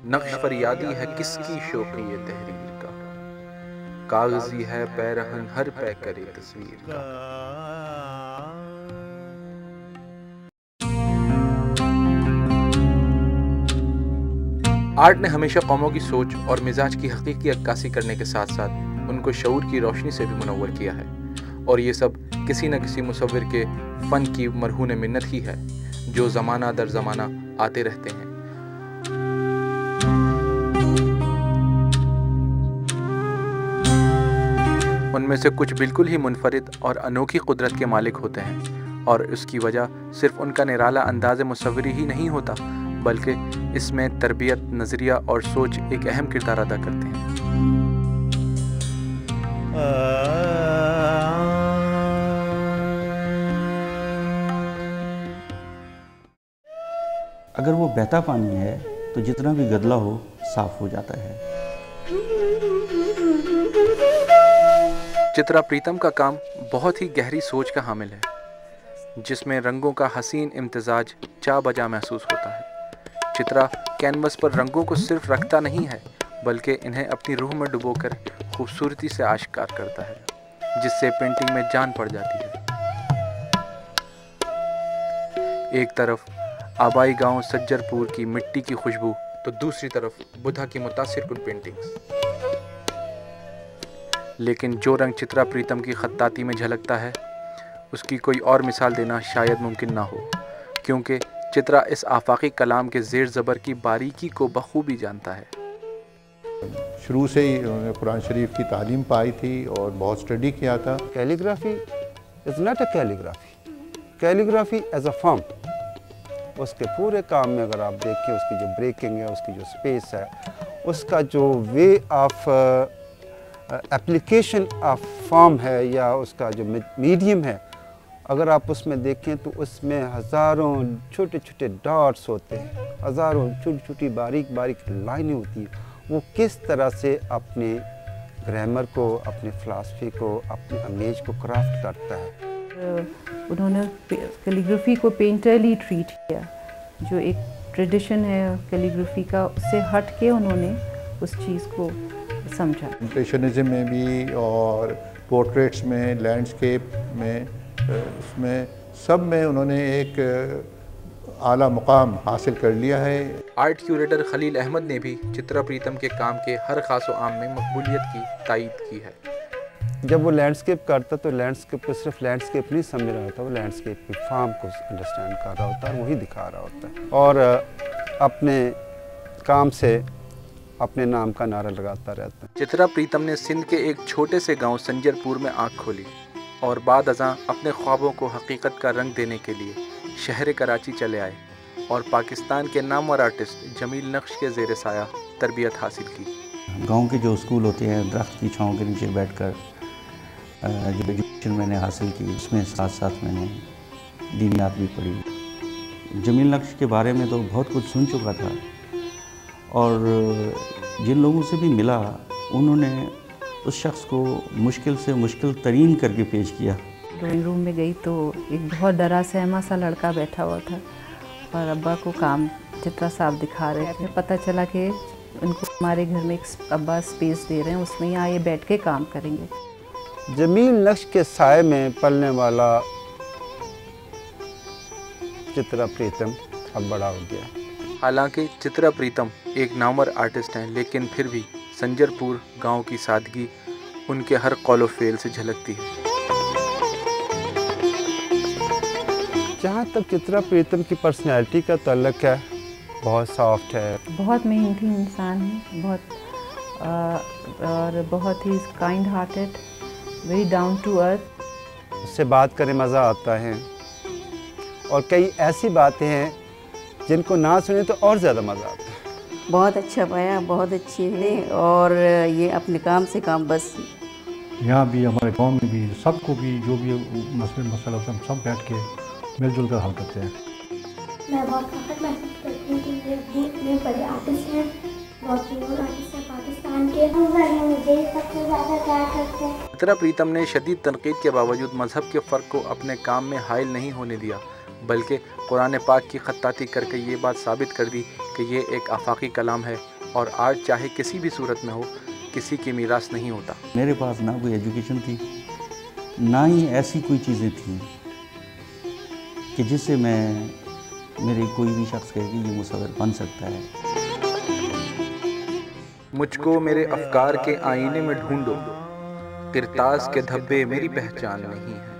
नक्श फरियादी है किसकी शौक़ी ये तहरीर का, कागज़ी है पैरहन हर पै करे तस्वीर का। आर्ट ने हमेशा कौमों की सोच और मिजाज की हकीकी अक्कासी करने के साथ साथ उनको शऊर की रोशनी से भी मुनव्वर किया है, और ये सब किसी न किसी मुसव्विर के फ़न की मरहून मिन्नत ही है, जो ज़माना दर ज़माना आते रहते हैं। उनमें से कुछ बिल्कुल ही मुनफरिद और अनोखी कुदरत के मालिक होते हैं, और उसकी वजह सिर्फ उनका निराला अंदाज़ मुसव्वरी ही नहीं होता, बल्कि इसमें तरबियत, नज़रिया और सोच एक अहम किरदार अदा करते हैं। अगर वो बहता पानी है तो जितना भी गदला हो साफ हो जाता है। चित्रा प्रीतम का काम बहुत ही गहरी सोच का हामिल है, जिसमें रंगों का हसीन इम्तिजाज चा बजा महसूस होता है। चित्रा कैनवस पर रंगों को सिर्फ रखता नहीं है, बल्कि इन्हें अपनी रूह में डुबोकर खूबसूरती से आश्कार करता है, जिससे पेंटिंग में जान पड़ जाती है। एक तरफ आबाई गांव सज्जरपुर की मिट्टी की खुशबू, तो दूसरी तरफ बुद्धा की मुतासिर कुन पेंटिंग्स। लेकिन जो रंग चित्रा प्रीतम की खत्ताती में झलकता है, उसकी कोई और मिसाल देना शायद मुमकिन ना हो, क्योंकि चित्रा इस आफाकी कलाम के ज़ेर ज़बर की बारीकी को बखूबी जानता है। शुरू से ही उन्होंने कुरान शरीफ की तालीम पाई थी और बहुत स्टडी किया था। Calligraphy is not a calligraphy, calligraphy as a form. उसके पूरे काम में अगर आप देखें, उसकी जो ब्रेकिंग है, उसकी जो स्पेस है, उसका जो way of application of form है, या उसका जो मीडियम है, अगर आप उसमें देखें तो उसमें हज़ारों छोटे छोटे डॉट्स होते हैं, हज़ारों छोटी छोटी बारीक बारीक लाइनें होती हैं। वो किस तरह से अपने ग्रामर को, अपने फ़िलासफ़ी को, अपने इमेज को क्राफ्ट करता है। उन्होंने कैलीग्राफी को पेंटरली ट्रीट किया, जो एक ट्रेडिशन है कैलीग्राफी का, उससे हट के उन्होंने उस चीज़ को समझा। इम्प्रेशनिज़म में भी और पोर्ट्रेट्स में, लैंडस्केप में, उसमें सब में उन्होंने एक आला मुकाम हासिल कर लिया है। आर्ट क्यूरेटर खलील अहमद ने भी चित्रा प्रीतम के काम के हर खास व आम में मकबूलियत की तायीद की है। जब वो लैंडस्केप करता तो लैंडस्केप को सिर्फ लैंडस्केप नहीं समझ रहा होता, वो लैंडस्केप की फॉर्म को अंडरस्टैंड कर रहा होता है, वही दिखा रहा होता है, और अपने काम से अपने नाम का नारा लगाता रहता है। चित्रा प्रीतम ने सिंध के एक छोटे से गांव संजरपुर में आँख खोली, और बाद अज़ां अपने ख्वाबों को हकीकत का रंग देने के लिए शहर कराची चले आए और पाकिस्तान के नामवर आर्टिस्ट जमील नक्श के ज़ेर साया तरबियत हासिल की। गांव के जो स्कूल होते हैं, दरख्त की छांव के नीचे बैठकर जो एजुकेशन मैंने हासिल की, उसमें साथ साथ मैंने दीनियात भी पढ़ी। जमील नक्श के बारे में तो बहुत कुछ सुन चुका था, और जिन लोगों से भी मिला, उन्होंने उस शख्स को मुश्किल से मुश्किल तरीन करके पेश किया। ड्राइंग रूम में गई तो एक बहुत डरा सहमा सा लड़का बैठा हुआ था, और अब्बा को काम चित्रा साहब दिखा रहे थे। पता चला कि उनको हमारे घर में एक अब्बा स्पेस दे रहे हैं, उसमें यहाँ ये बैठ के काम करेंगे। जमील नक्श के साए में पलने वाला चित्रा प्रीतम अब बड़ा हो गया। हालांकि चित्रा प्रीतम एक नामवर आर्टिस्ट हैं, लेकिन फिर भी संजरपुर गांव की सादगी उनके हर कौल व फेल से झलकती है। जहाँ तक चित्रा प्रीतम की पर्सनैलिटी का ताल्लुक है, बहुत सॉफ्ट है, बहुत मेहनती इंसान है, और बहुत ही kind hearted, very down to earth. उससे बात करें मज़ा आता है, और कई ऐसी बातें हैं जिनको ना सुने तो और ज़्यादा मज़ा आता है। बहुत अच्छा पाया, बहुत अच्छी है, और ये अपने काम से काम, बस यहाँ भी हमारे गांव में भी सबको भी जो भी मसला होता है, हम सब बैठ के मिलजुल कर हल करते हैं। मैं बहुत फख्र महसूस करती हूँ कि मेरे बड़े आर्टिस्ट हैं, बहुत फेमस आर्टिस्ट हैं पाकिस्तान के, मुझे सबसे ज़्यादा प्यार करते हैं। चित्रा प्रीतम ने शदीद तनकीद के बावजूद मजहब के फ़र्क को अपने काम में हाइल नहीं होने दिया, बल्कि कुरान पाक की खत्ताती करके ये बात साबित कर दी कि ये एक आफाकी कलाम है और आर्ट चाहे किसी भी सूरत में हो, किसी की मीरास नहीं होता। मेरे पास ना कोई एजुकेशन थी, ना ही ऐसी कोई चीज़ें थी कि जिससे मेरे कोई भी शख्स कहे कि ये मुसव्विर बन सकता है। मुझको मेरे अफकार के आईने में ढूंढो, किरतास के धब्बे मेरी पहचान नहीं है।